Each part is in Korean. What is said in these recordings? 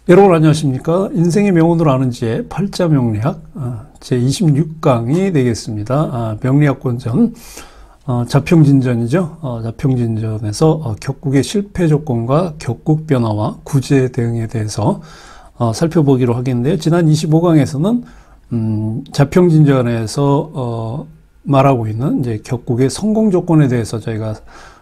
여러분 안녕하십니까? 인생의 명언으로 아는 지의 팔자 명리학 제26강이 되겠습니다. 명리학권전 자평진전이죠. 자평진전에서 격국의 실패 조건과 격국 변화와 구제 대응에 대해서 살펴보기로 하겠는데요. 지난 25강에서는 자평진전에서 말하고 있는 이제 격국의 성공 조건에 대해서 저희가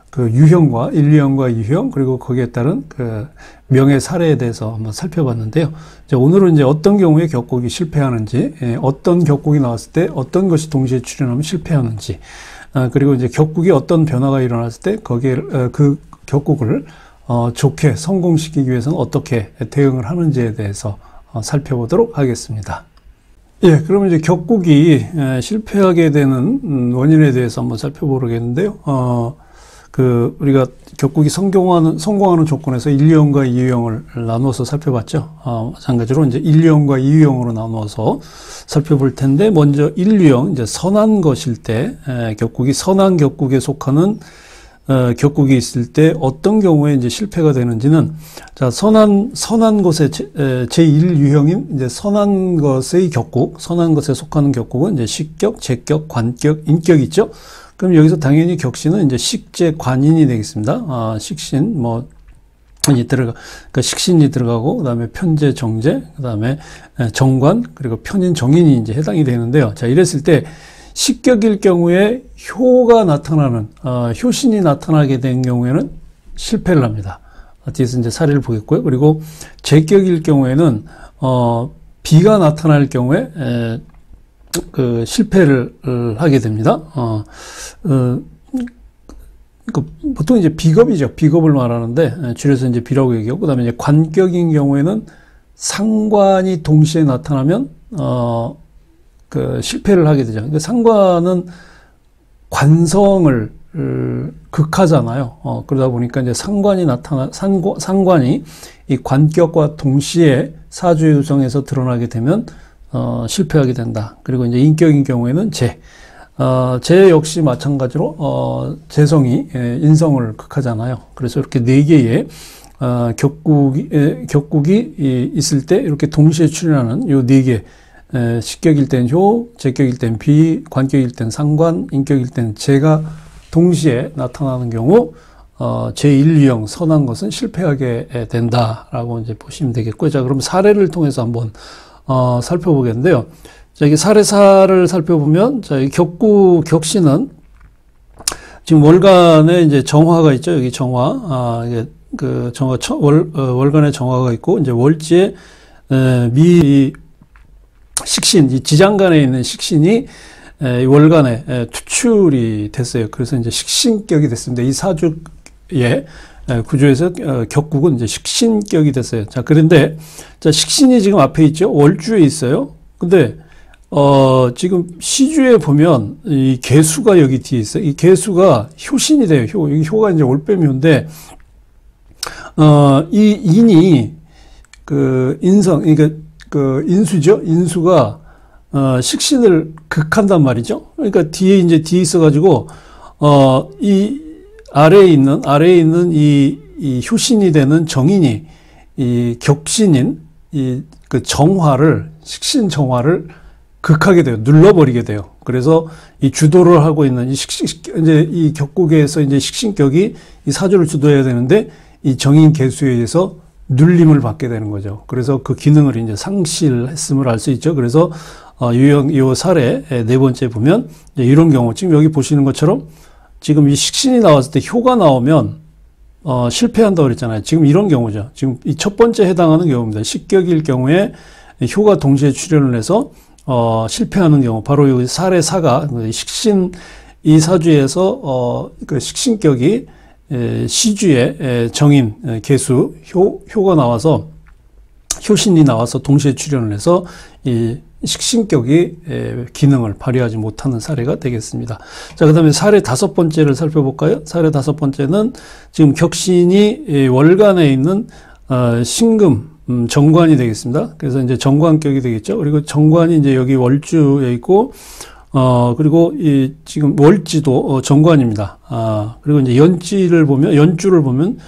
그 유형과 1유형과 2유형 그리고 거기에 따른 그 명예 사례에 대해서 한번 살펴봤는데요. 오늘은 이제 어떤 경우에 격국이 실패하는지, 어떤 격국이 나왔을 때 어떤 것이 동시에 출현하면 실패하는지, 그리고 이제 격국이 어떤 변화가 일어났을 때 거기에 그 격국을 좋게 성공시키기 위해서는 어떻게 대응을 하는지에 대해서 살펴보도록 하겠습니다. 예, 그러면 이제 격국이 실패하게 되는 원인에 대해서 한번 살펴보겠는데요. 우리가 격국이 성공하는 조건에서 1유형과 2유형을 나누어서 살펴봤죠. 마찬가지로 이제 1유형과 2유형으로 나누어서 살펴볼 텐데, 먼저 1유형, 이제 선한 것일 때, 격국이 선한 격국에 속하는, 격국이 있을 때 어떤 경우에 이제 실패가 되는지는, 자, 선한 것의 제1유형인 이제 선한 것의 격국, 선한 것에 속하는 격국은 이제 식격, 제격, 관격, 인격이 있죠. 그럼 여기서 당연히 격신은 이제 식재 관인이 되겠습니다. 식신, 그러니까 식신이 들어가고, 그 다음에 편재, 정재, 그 다음에 정관, 그리고 편인, 정인이 이제 해당이 되는데요. 자, 이랬을 때 식격일 경우에 효가 나타나는, 효신이 나타나게 된 경우에는 실패를 합니다. 뒤에서 이제 사례를 보겠고요. 그리고 제격일 경우에는, 비가 나타날 경우에, 실패를 하게 됩니다. 보통 이제 비겁이죠. 비겁을 말하는데, 줄여서 이제 비라고 얘기하고, 그 다음에 이제 관격인 경우에는 상관이 동시에 나타나면, 실패를 하게 되죠. 그러니까 상관은 관성을 극하잖아요. 그러다 보니까 이제 상관이 이 관격과 동시에 사주의 우성에서 드러나게 되면, 실패하게 된다. 그리고 이제 인격인 경우에는 재 역시 마찬가지로, 재성이 인성을 극하잖아요. 그래서 이렇게 네 개의, 격국이 있을 때 이렇게 동시에 출현하는 요 네 개, 식격일 땐 효, 제격일 땐 비, 관격일 땐 상관, 인격일 땐 재가 동시에 나타나는 경우, 제1유형 선한 것은 실패하게 된다라고 이제 보시면 되겠고요. 자, 그럼 사례를 통해서 한번 살펴보겠는데요. 자, 이게 사례사를 살펴보면, 자, 이 격신은 지금 월간에 이제 정화가 있죠. 여기 정화, 이게 월간에 정화가 있고, 이제 월지에, 식신, 이 지장간에 있는 식신이 월간에 투출이 됐어요. 그래서 이제 식신격이 됐습니다. 이 사주의 구조에서 격국은 이제 식신격이 됐어요. 자, 그런데 자, 식신이 지금 앞에 있죠. 월주에 있어요. 근데 지금 시주에 보면 이 개수가 여기 뒤에 있어요. 이 개수가 효신이 돼요. 여기 효가 이제 올빼미인데 이 인이 그러니까 인수죠. 인수가 식신을 극한단 말이죠. 그러니까 뒤에 있어가지고 이 아래에 있는 이 효신이 되는 정인이 이 격신인 식신 정화를 극하게 돼요. 눌러버리게 돼요. 그래서 이 주도를 하고 있는 이제 이 격국에서 이제 식신격이 이 사주를 주도해야 되는데 이 정인 개수에 의해서 눌림을 받게 되는 거죠. 그래서 그 기능을 이제 상실했음을 알 수 있죠. 그래서 요 사례 네 번째 보면 이런 경우, 지금 여기 보시는 것처럼 지금 이 식신이 나왔을 때 효가 나오면 실패한다고 그랬잖아요. 지금 이런 경우죠. 지금 이 첫 번째 해당하는 경우입니다. 식격일 경우에 효가 동시에 출현을 해서 실패하는 경우, 바로 이 사례 4가 식신, 이 사주에서 그 식신격이 시주에 정인, 개수, 효가 나와서, 효신이 나와서 동시에 출현을 해서 이 식신격이 기능을 발휘하지 못하는 사례가 되겠습니다. 자, 그 다음에 사례 5번째를 살펴볼까요? 사례 5번째는 지금 격신이 월간에 있는 신금, 정관이 되겠습니다. 그래서 이제 정관격이 되겠죠. 그리고 정관이 이제 여기 월주에 있고, 그리고 이 지금 월지도 정관입니다. 그리고 이제 연주를 보면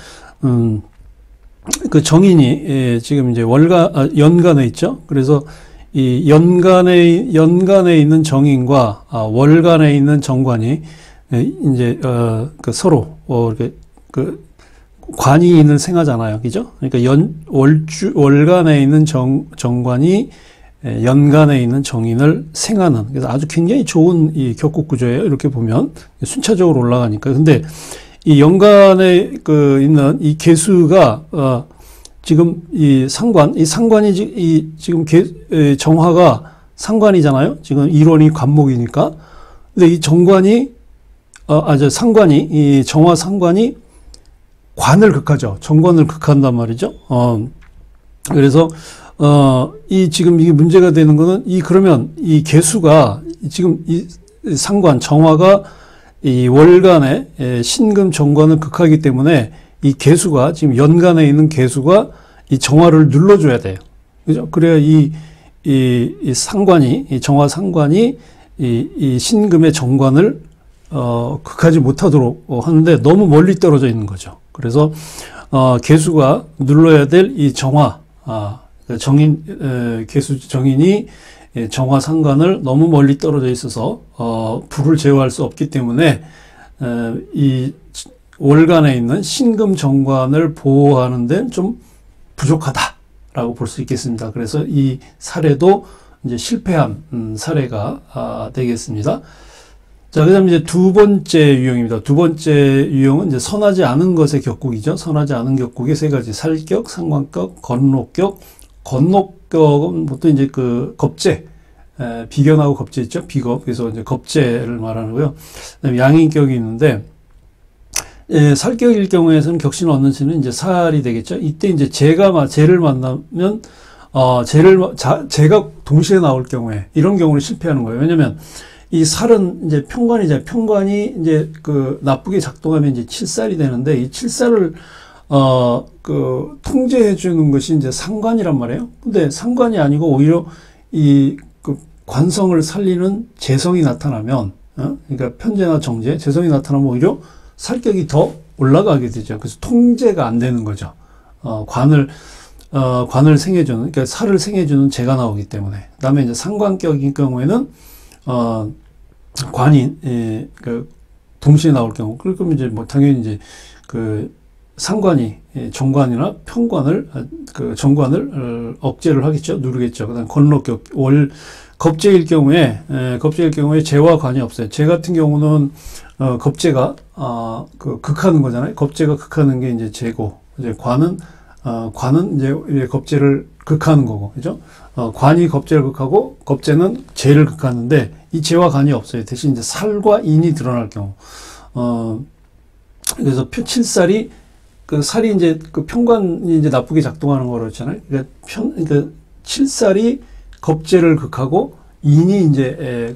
그 정인이 지금 이제 연간에 있죠. 그래서 이 연간에 있는 정인과 월간에 있는 정관이 이제 그 서로 이렇게 그 관이인을 생하잖아요. 그죠? 그러니까 월간에 있는 정관이 연간에 있는 정인을 생하는, 그래서 아주 굉장히 좋은 이 격국 구조예요. 이렇게 보면 순차적으로 올라가니까. 근데 이 연간에 있는 이 개수가 지금 이 상관이 지금 정화가 상관이잖아요. 지금 일원이 관목이니까. 근데 이 정관이 상관이 이 정화 상관이 관을 극하죠. 정관을 극한단 말이죠. 그래서 이 지금 이게 문제가 되는 거는 그러면 이 개수가 지금 이 상관 정화가 이 월간에 신금 정관을 극하기 때문에 이 개수가 지금 연간에 있는 개수가 이 정화를 눌러줘야 돼요. 그죠? 그래야 이 상관이, 이 정화 상관이 이 신금의 정관을 극하지 못하도록 하는데 너무 멀리 떨어져 있는 거죠. 그래서 개수가 눌러야 될 이 정화, 개수 정인이 정화 상관을 너무 멀리 떨어져 있어서 불을 제어할 수 없기 때문에 이 월간에 있는 신금 정관을 보호하는 데는 좀 부족하다라고 볼 수 있겠습니다. 그래서 이 사례도 이제 실패한 사례가 되겠습니다. 자, 그다음 이제 두 번째 유형입니다. 두 번째 유형은 이제 선하지 않은 것의 격국이죠. 선하지 않은 격국의 세 가지: 살격, 상관격, 건록격. 건록격은 보통 이제 그 겁재, 비견하고 겁재 있죠. 비겁. 그래서 이제 겁재를 말하고요. 그다음에 양인격이 있는데, 살격일 경우에서는 격신을 얻는 신은 이제 살이 되겠죠. 이때 이제 재를 만나면, 재가 동시에 나올 경우에, 이런 경우는 실패하는 거예요. 왜냐면, 이 살은 이제 편관이잖아요. 편관이 이제 그 나쁘게 작동하면 이제 칠살이 되는데, 이 칠살을, 통제해 주는 것이 이제 상관이란 말이에요. 근데 상관이 아니고 오히려 그 관성을 살리는 재성이 나타나면, 그러니까 편재나 정재, 재성이 나타나면 오히려 살격이 더 올라가게 되죠. 그래서 통제가 안 되는 거죠. 관을 생해주는, 그러니까 살을 생해주는 재가 나오기 때문에. 그 다음에 이제 상관격인 경우에는, 관이, 동시에 나올 경우. 그러면 이제 뭐 당연히 이제 상관이, 정관이나 편관을, 정관을 억제를 하겠죠. 누르겠죠. 그 다음 건록격, 겁재일 경우에 재와 관이 없어요. 재 같은 경우는, 겁재가, 극하는 거잖아요. 겁재가 극하는 게 이제 재고, 이제 관은 이제 겁재를 극하는 거고, 그죠? 관이 겁재를 극하고, 겁재는 재를 극하는데, 이 재와 관이 없어요. 대신 이제 살과 인이 드러날 경우. 그래서 칠살이, 살이 이제 편관이 이제 나쁘게 작동하는 거로 했잖아요. 그러니까 칠살이 겁재를 극하고, 인이 이제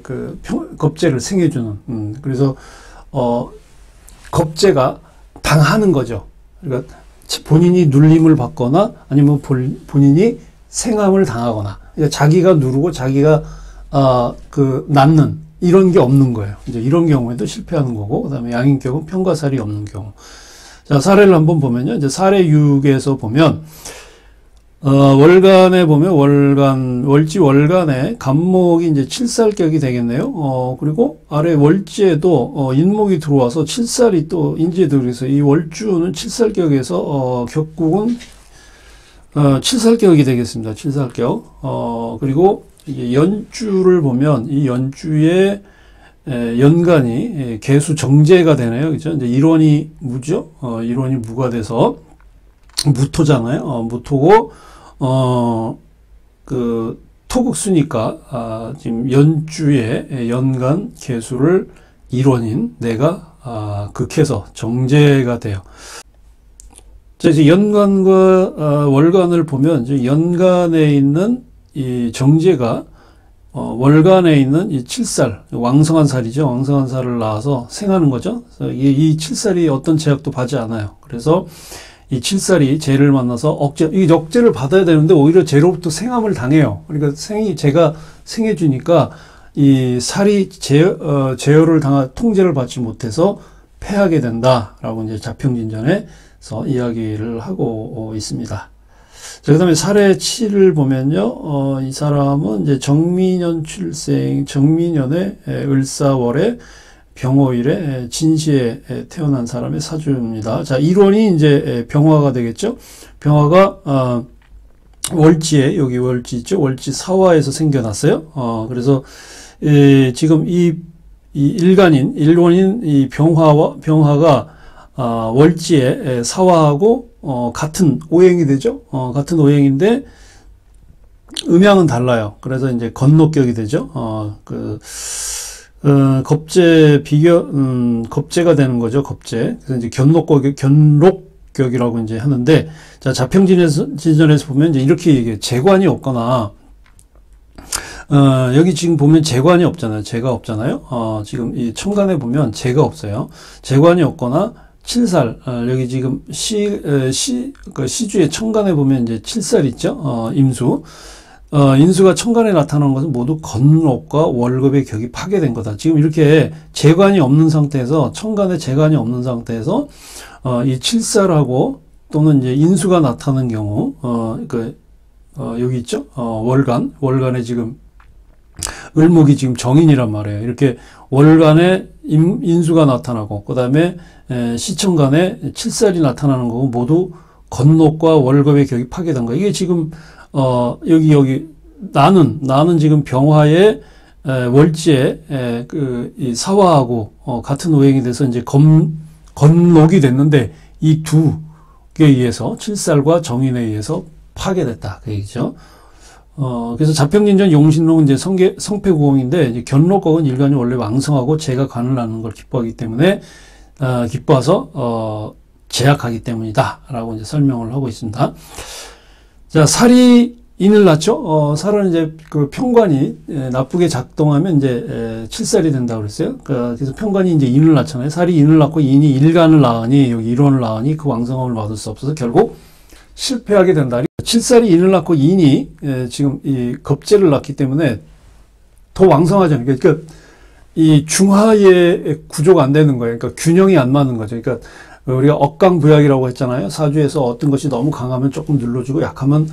겁재를 생해주는, 그래서, 겁재가 당하는 거죠. 그러니까 본인이 눌림을 받거나 아니면 본인이 생함을 당하거나, 그러니까 자기가 누르고 자기가 낳는 이런 게 없는 거예요. 이제 이런 경우에도 실패하는 거고, 그다음에 양인격은 편과 살이 없는 경우. 자, 사례를 한번 보면요. 이제 사례 6에서 보면 월간에 보면 월간에 간목이 이제 칠살격이 되겠네요. 그리고 아래 월지에도 인목이 들어와서 칠살이 또 인지에 들어서 이 월주는 칠살격에서 격국은 칠살격이 되겠습니다. 칠살격. 그리고 이제 연주를 보면 이 연주의 연간이 개수 정제가 되네요. 그죠? 이제 일원이 무죠? 일원이 무가 돼서 무토잖아요. 무토고, 토극수니까, 지금 연주의 연간 개수를 일원인 내가, 극해서 정제가 돼요. 자, 이제 연간과, 월간을 보면, 이제 연간에 있는 이 정제가, 월간에 있는 이 칠살, 왕성한 살이죠. 왕성한 살을 낳아서 생하는 거죠. 그래서 이 칠살이 어떤 제약도 받지 않아요. 그래서 이 칠살이 재를 만나서 이 억제를 받아야 되는데 오히려 재로부터 생함을 당해요. 그러니까 재가 생해주니까 이 살이 제어를 통제를 받지 못해서 패하게 된다라고 이제 자평진전에 대해서 이야기를 하고 있습니다. 자, 그 다음에 사례 7을 보면요, 이 사람은 이제 정민년 출생, 정민년의 을사월에 병호일에 진시에 태어난 사람의 사주입니다. 자, 1원이 이제 병화가 되겠죠. 병화가, 월지에, 여기 월지 있죠. 월지 사화에서 생겨났어요. 그래서, 지금 이 일간인, 1원인 이 병화가, 월지에 사화하고, 같은 오행이 되죠. 같은 오행인데, 음양은 달라요. 그래서 이제 건록격이 되죠. 겁재가 되는 거죠. 겁재. 그래서 이제 견록격이라고 이제 하는데, 자, 자평진전에서 보면 이제 이렇게 얘기해요. 재관이 없거나, 여기 지금 보면 재관이 없잖아요. 재가 없잖아요. 지금 이 천간에 보면 재가 없어요. 재관이 없거나, 7살, 여기 지금 시주의 천간에 보면 이제 7살 있죠? 임수. 인수가 천간에 나타나는 것은 모두 건록과 월급의 격이 파괴된 거다. 지금 이렇게 재관이 없는 상태에서, 천간에 재관이 없는 상태에서, 이 7살하고 또는 이제 인수가 나타나는 경우, 여기 있죠? 월간에 지금, 을목이 지금 정인이란 말이에요. 이렇게 월간에 인수가 나타나고, 그 다음에 시천간에 7살이 나타나는 거고, 모두 건록과 월급의 격이 파괴된 거. 이게 지금, 나는 지금 병화에, 월지에, 이 사화하고, 같은 오행이 돼서 이제 건록이 됐는데, 이 두 개 의해서, 7살과 정인에 의해서 파괴됐다. 그 얘기죠. 그래서 자평진전 용신록은 이제 성패구공인데, 이제 견록격은 일간이 원래 왕성하고 재가 관을 나는 걸 기뻐하기 때문에, 기뻐해서, 제약하기 때문이다. 라고 이제 설명을 하고 있습니다. 자, 살이 인을 낳죠? 살은 이제 그 평관이 나쁘게 작동하면 이제 7살이 된다고 그랬어요. 그래서 평관이 이제 인을 낳잖아요. 살이 인을 낳고 인이 일간을 낳으니, 여기 일원을 낳으니 그 왕성함을 받을 수 없어서 결국 실패하게 된다. 7살이 인을 낳고 인이 지금 이 겁재를 낳기 때문에 더 왕성하잖아요. 그러니까 이 중하의 구조가 안 되는 거예요. 그러니까 균형이 안 맞는 거죠. 그러니까 우리가 억강부약이라고 했잖아요. 사주에서 어떤 것이 너무 강하면 조금 눌러주고 약하면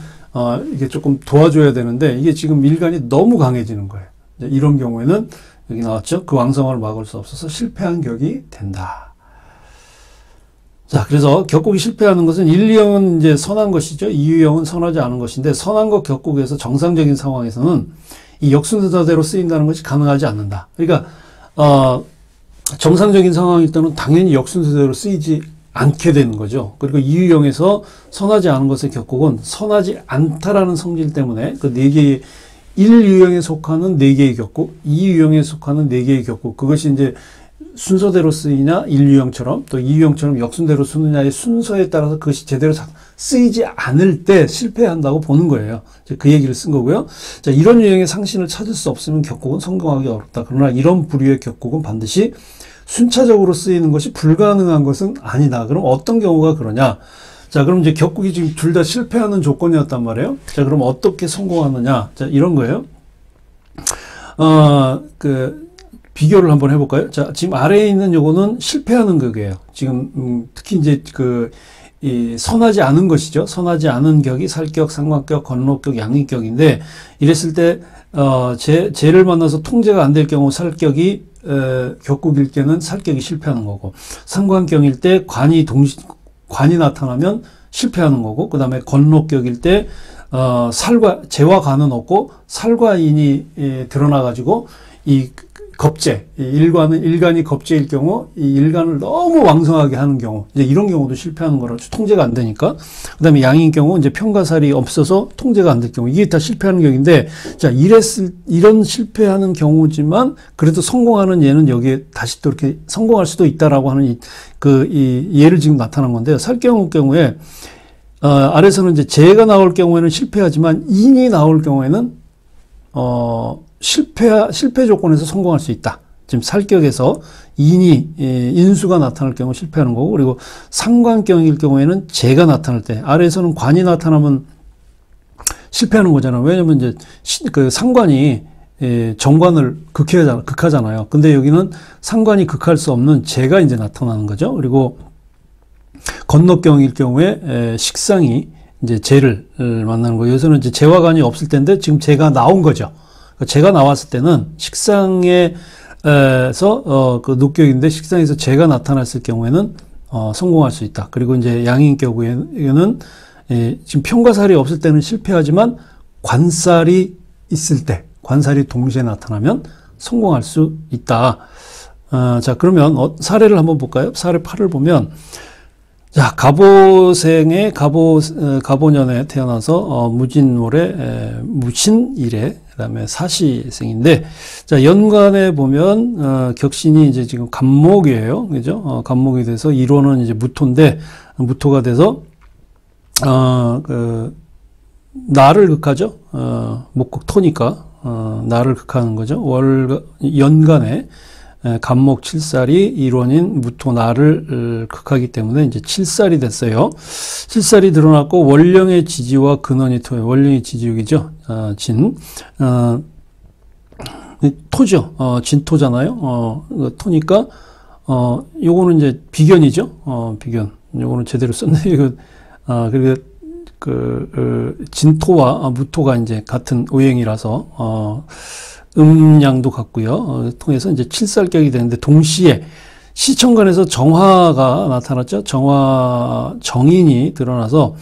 이게 조금 도와줘야 되는데 이게 지금 일간이 너무 강해지는 거예요. 이런 경우에는 여기 나왔죠. 그 왕성함을 막을 수 없어서 실패한 격이 된다. 자, 그래서 격국이 실패하는 것은 1, 2형은 이제 선한 것이죠. 2, 2형은 선하지 않은 것인데 선한 것 격국에서 정상적인 상황에서는 이 역순서대로 쓰인다는 것이 가능하지 않는다. 그러니까 정상적인 상황일 때는 당연히 역순서대로 쓰이지 않게 되는 거죠. 그리고 이유형에서 선하지 않은 것의 격국은 선하지 않다라는 성질 때문에 그 네 개의 1유형에 속하는 네 개의 격국, 2유형에 속하는 네 개의 격국, 그것이 이제 순서대로 쓰이냐 1유형처럼 또 2유형처럼 역순대로 쓰느냐의 순서에 따라서 그것이 제대로 쓰이지 않을 때 실패한다고 보는 거예요. 그 얘기를 쓴 거고요. 자, 이런 유형의 상신을 찾을 수 없으면 격국은 성공하기 어렵다. 그러나 이런 부류의 격국은 반드시 순차적으로 쓰이는 것이 불가능한 것은 아니다. 그럼 어떤 경우가 그러냐? 자, 그럼 이제 격국이 지금 둘 다 실패하는 조건이었단 말이에요. 자, 그럼 어떻게 성공하느냐? 자, 이런 거예요. 비교를 한번 해볼까요? 자, 지금 아래에 있는 요거는 실패하는 격이에요. 지금, 특히 이제 이 선하지 않은 것이죠. 선하지 않은 격이 살격, 상관격, 건록격, 양익격인데, 이랬을 때, 재를 만나서 통제가 안 될 경우 살격이, 격국일 때는 살격이 실패하는 거고, 상관격일 때 관이 나타나면 실패하는 거고, 그 다음에 건록격일 때, 재와 관은 없고, 살과 인이 드러나가지고, 이 겁재, 일간이 겁재일 경우, 이 일간을 너무 왕성하게 하는 경우, 이제 이런 경우도 실패하는 거라 통제가 안 되니까. 그 다음에 양인 경우, 이제 편가살이 없어서 통제가 안 될 경우, 이게 다 실패하는 격인데, 자, 이런 실패하는 경우지만, 그래도 성공하는 예는 여기에 다시 또 이렇게 성공할 수도 있다라고 하는 이 예를 지금 나타난 건데요. 경우에, 아래서는 이제 재가 나올 경우에는 실패하지만, 인이 나올 경우에는, 실패 조건에서 성공할 수 있다. 지금 살격에서 인수가 나타날 경우 실패하는 거고, 그리고 상관격일 경우에는 재가 나타날 때, 아래에서는 관이 나타나면 실패하는 거잖아요. 왜냐면 이제 그 상관이 정관을 극하잖아요. 근데 여기는 상관이 극할 수 없는 재가 이제 나타나는 거죠. 그리고 건너경일 경우에 식상이 이제 재를 만나는 거예요. 여기서는 이제 재와 간이 없을 텐데 지금 재가 나온 거죠. 그러니까 재가 나왔을 때는 식상에서 그 녹격인데 식상에서 재가 나타났을 경우에는 성공할 수 있다. 그리고 이제 양인 경우에는 지금 편과살이 없을 때는 실패하지만 관살이 있을 때, 관살이 동시에 나타나면 성공할 수 있다. 자, 그러면 사례를 한번 볼까요? 사례 8을 보면, 자, 갑오생의 갑오년에 태어나서 무진월에 무신일에 그다음에 사시생인데, 자, 연간에 보면 격신이 이제 지금 갑목이에요, 그죠? 갑목이 돼서 일호는 이제 무토인데, 무토가 돼서 나를 극하죠. 목극 토니까 나를 극하는 거죠. 연간에 갑목 칠살이 일원인 무토 나를 극하기 때문에 이제 칠살이 됐어요. 칠살이 드러났고 월령의 지지와 근원이 토예요. 월령의 지지육이죠. 토죠. 진토잖아요. 토니까 요거는 이제 비견이죠. 비견. 요거는 제대로 썼네. 이거 그리고 진토와 무토가 이제 같은 오행이라서 음양도 같고요. 통해서 이제 칠살격이 되는데 동시에 시천간에서 정화가 나타났죠. 정인이 드러나서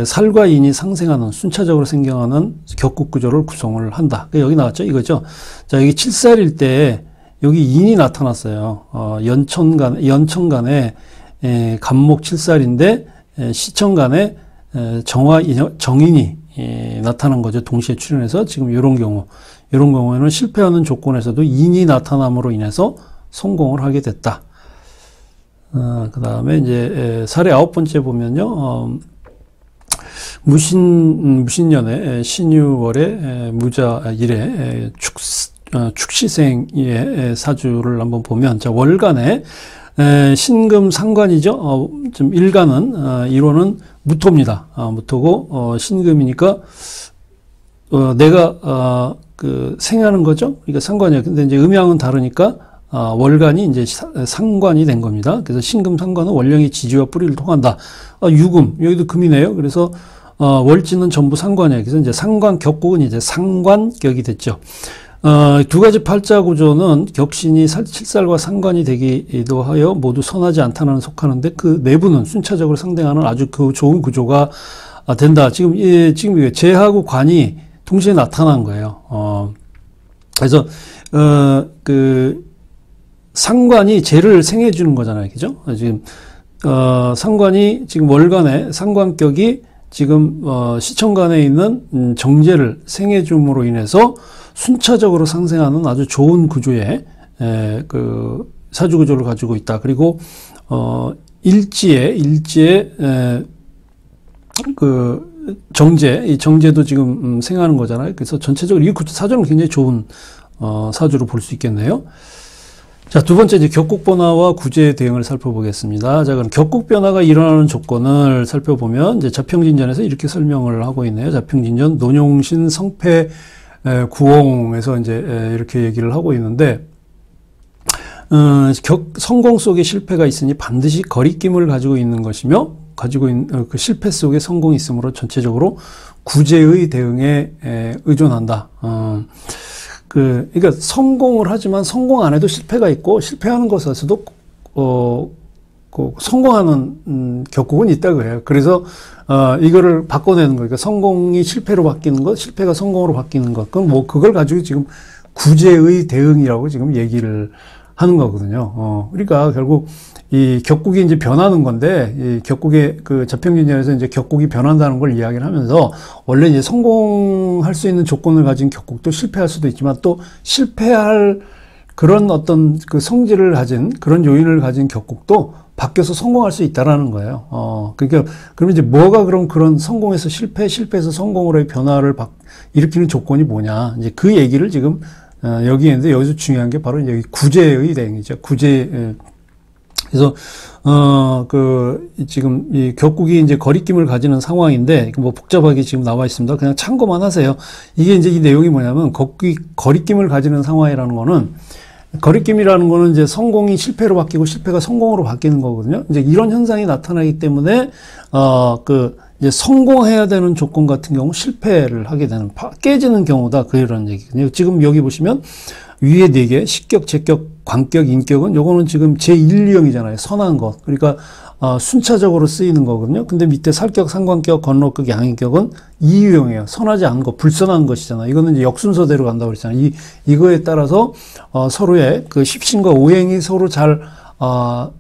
살과 인이 상생하는 순차적으로 생겨나는 격국 구조를 구성을 한다. 여기 나왔죠. 이거죠. 자, 여기 칠살일 때 여기 인이 나타났어요. 연천간에 갑목 칠살인데 시천간에 정인이 나타난 거죠. 동시에 출현해서 지금 이런 경우에는 실패하는 조건에서도 인이 나타남으로 인해서 성공을 하게 됐다. 그 다음에 이제 사례 9번째 보면요. 무신년에 신유월에 무자일에 축시생의 사주를 한번 보면, 자, 월간에 신금 상관이죠. 좀 일간은 일호는 무토입니다. 무토고 신금이니까 내가 생하는 거죠. 그러니까 상관이에요. 근데 이제 음양은 다르니까 월간이 이제 상관이 된 겁니다. 그래서 신금 상관은 월령의 지지와 뿌리를 통한다. 유금 여기도 금이네요. 그래서 월지는 전부 상관이에요. 그래서 이제 상관 격국은 이제 상관격이 됐죠. 두 가지 팔자 구조는 격신이 칠살과 상관이 되기도 하여 모두 선하지 않다는 속하는데 그 내부는 순차적으로 상대하는 아주 좋은 구조가 된다. 지금 이게 재하고 관이 동시에 나타난 거예요. 그래서 상관이 재를 생해 주는 거잖아요. 그죠? 지금 상관이 지금 월간에 상관격이 지금 시천간에 있는 정제를 생해 줌으로 인해서 순차적으로 상생하는 아주 좋은 구조의 사주 구조를 가지고 있다. 그리고 일지에 정제, 이 정제도 지금 생하는 거잖아요. 그래서 전체적으로 이 사주는 굉장히 좋은 사주로 볼 수 있겠네요. 자, 두 번째 이제 격국 변화와 구제 대응을 살펴보겠습니다. 자, 그럼 격국 변화가 일어나는 조건을 살펴보면 이제 자평진전에서 이렇게 설명을 하고 있네요. 자평진전 논용신 성패 구홍에서 이제 이렇게 얘기를 하고 있는데, 성공 속에 실패가 있으니 반드시 거리낌을 가지고 있는 것이며, 가지고 있는 그 실패 속에 성공이 있으므로 전체적으로 구제의 대응에 의존한다. 그러니까 성공을 하지만 성공 안 해도 실패가 있고, 실패하는 것에서도 성공하는 격국은 있다고 해요. 그래서 이거를 바꿔내는 거예요. 그러니까 성공이 실패로 바뀌는 것, 실패가 성공으로 바뀌는 것. 그럼 그걸 가지고 지금 구제의 대응이라고 지금 얘기를 하는 거거든요. 그러니까 결국 이 격국이 이제 변하는 건데, 이 격국의 자평진전에서 이제 격국이 변한다는 걸 이야기를 하면서, 원래 이제 성공할 수 있는 조건을 가진 격국도 실패할 수도 있지만, 또 실패할 그런 어떤 성질을 가진, 그런 요인을 가진 격국도 바뀌어서 성공할 수 있다라는 거예요. 그러니까, 그러면 이제 뭐가 그런 성공에서 실패에서 성공으로의 변화를 일으키는 조건이 뭐냐. 이제 그 얘기를 지금, 여기 있는데, 여기서 중요한 게 바로 여기 구제의 대응이죠. 그래서, 지금 이 격국이 이제 거리낌을 가지는 상황인데, 뭐 복잡하게 지금 나와 있습니다. 그냥 참고만 하세요. 이게 이제 이 내용이 뭐냐면, 격국이 거리낌을 가지는 상황이라는 거는, 거리낌이라는 거는 이제 성공이 실패로 바뀌고 실패가 성공으로 바뀌는 거거든요. 이제 이런 현상이 나타나기 때문에, 이제 성공해야 되는 조건 같은 경우 실패를 하게 되는, 깨지는 경우다. 그런 얘기거든요. 지금 여기 보시면 위에 4개, 식격, 제격, 관격, 인격은 요거는 지금 제1유형이잖아요. 선한 것. 그러니까, 순차적으로 쓰이는 거거든요. 근데 밑에 살격, 상관격, 건너격, 양인격은 2유형이에요. 선하지 않은 것, 불선한 것이잖아. 이거는 이제 역순서대로 간다고 그랬잖아요. 이거에 따라서, 서로의 그 십신과 오행이 서로 잘,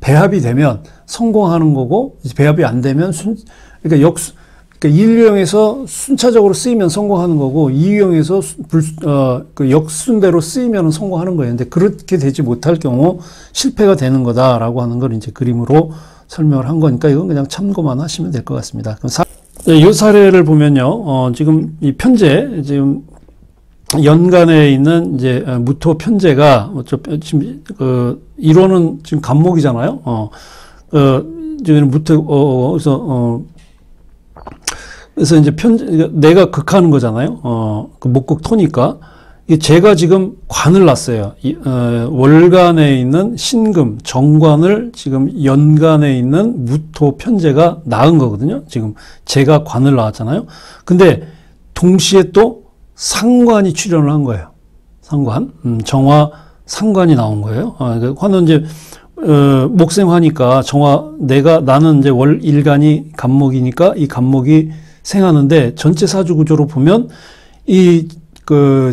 배합이 되면 성공하는 거고, 배합이 안 되면 그러니까 그러니까 1유형에서 순차적으로 쓰이면 성공하는 거고, 2유형에서 그 역순대로 쓰이면 성공하는 거예요. 근데 그렇게 되지 못할 경우 실패가 되는 거다라고 하는 걸 이제 그림으로 설명을 한 거니까 이건 그냥 참고만 하시면 될 것 같습니다. 그럼 이 사례를 보면요, 지금 이 편제, 지금 연간에 있는 이제 무토 편제가 지금 이론은 지금 간목이잖아요. 지금 무토 그래서 이제 내가 극하는 거잖아요. 그 목극 토니까. 제가 지금 관을 놨어요. 월간에 있는 신금, 정관을 지금 연간에 있는 무토 편제가 낳은 거거든요. 지금 제가 관을 놨잖아요. 근데 동시에 또 상관이 출현을 한 거예요. 상관, 정화 상관이 나온 거예요. 화는 이제 목생화니까 나는 이제 월일간이 간목이니까 이 간목이 생하는데 전체 사주 구조로 보면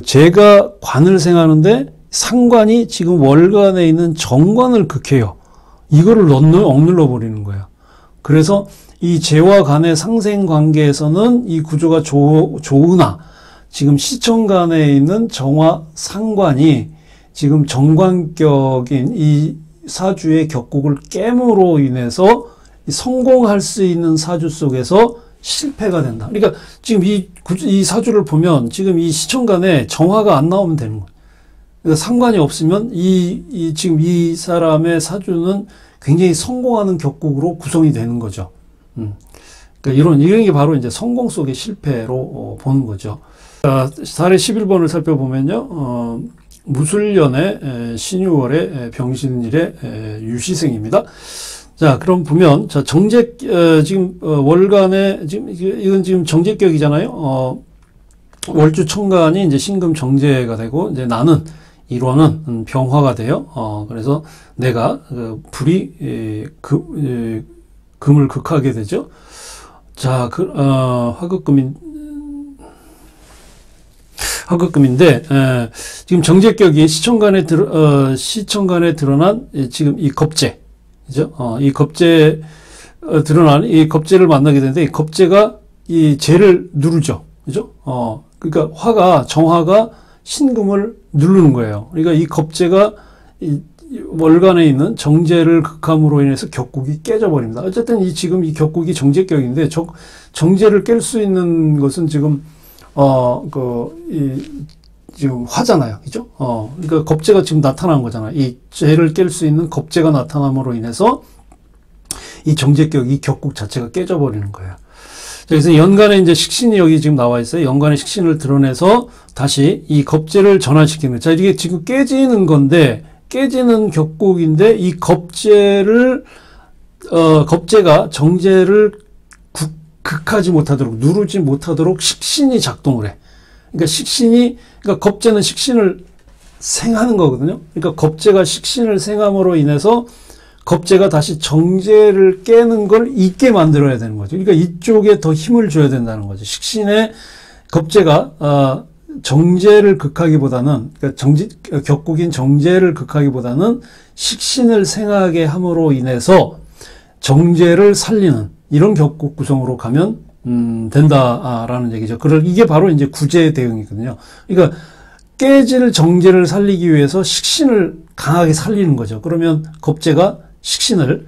제가 관을 생하는데 상관이 지금 월간에 있는 정관을 극해요. 이거를 억눌러 버리는 거예요. 그래서 이 재와 간의 상생 관계에서는 이 구조가 좋으나 지금 시청간에 있는 정화 상관이 지금 정관격인 이 사주의 격국을 깨므로 인해서 성공할 수 있는 사주 속에서 실패가 된다. 그러니까 지금 이 사주를 보면 지금 이 시청간에 정화가 안 나오면 되는 거예요. 그러니까 상관이 없으면 지금 이 사람의 사주는 굉장히 성공하는 격국으로 구성이 되는 거죠. 그러니까 이런 게 바로 이제 성공 속의 실패로 보는 거죠. 사례 11번을 살펴보면요, 무술년의 신유월의 병신일의 유시생입니다. 자, 그럼 보면, 지금, 월간에, 이건 지금 정제격이잖아요. 월주 청간이 이제 신금 정제가 되고, 이제 나는, 일원은 병화가 돼요. 그래서 내가, 금을 극하게 되죠. 자, 화극금인데, 지금 정제격이 시청간에 드러난, 지금 이 겁재. 그죠? 이 겁재, 드러난 이 겁재를 만나게 되는데, 이 겁재가 이 재를 누르죠. 그죠? 그러니까 정화가 신금을 누르는 거예요. 그러니까 이 겁재가 이 월간에 있는 정제를 극함으로 인해서 격국이 깨져버립니다. 어쨌든 지금 이 격국이 정제격인데, 정제를 깰 수 있는 것은 지금, 지금 화잖아요. 그죠? 그러니까 겁재가 지금 나타난 거잖아요. 이 재를 깰 수 있는 겁재가 나타남으로 인해서 이 정제격, 이 격국 자체가 깨져버리는 거예요. 그래서 연간에 이제 식신이 여기 지금 나와 있어요. 연간의 식신을 드러내서 다시 이 겁재를 전환시키는 거예요. 자, 이게 지금 깨지는 건데, 깨지는 격국인데, 이 겁재가 정제를 극하지 못하도록, 누르지 못하도록 식신이 작동을 해. 그러니까 겁재는 식신을 생하는 거거든요. 그러니까 겁재가 식신을 생함으로 인해서 겁재가 다시 정제를 깨는 걸 있게 만들어야 되는 거죠. 그러니까 이쪽에 더 힘을 줘야 된다는 거죠. 식신의 겁재가, 정제를 극하기보다는, 그러니까 격국인 정제를 극하기보다는 식신을 생하게 함으로 인해서 정제를 살리는 이런 격국 구성으로 가면 된다라는 얘기죠. 이게 바로 이제 구제 대응이거든요. 그러니까 깨질 정제를 살리기 위해서 식신을 강하게 살리는 거죠. 그러면 겁재가 식신을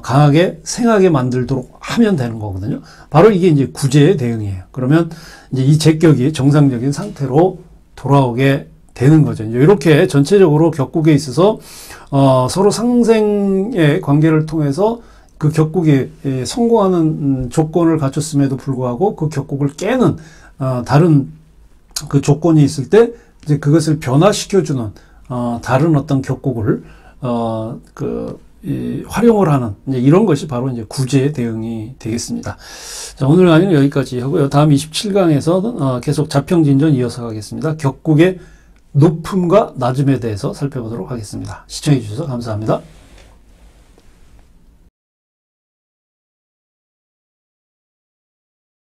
강하게 생하게 만들도록 하면 되는 거거든요. 바로 이게 이제 구제의 대응이에요. 그러면 이제 이 제격이 정상적인 상태로 돌아오게 되는 거죠. 이제 이렇게 전체적으로 격국에 있어서 서로 상생의 관계를 통해서 그 격국이 성공하는 조건을 갖췄음에도 불구하고 그 격국을 깨는 다른 그 조건이 있을 때 이제 그것을 변화시켜주는 다른 어떤 격국을, 활용을 하는, 이제 이런 것이 바로 이제 구제 대응이 되겠습니다. 자, 오늘 강의는 여기까지 하고요. 다음 27강에서 계속 자평진전 이어서 가겠습니다. 격국의 높음과 낮음에 대해서 살펴보도록 하겠습니다. 시청해 주셔서 감사합니다.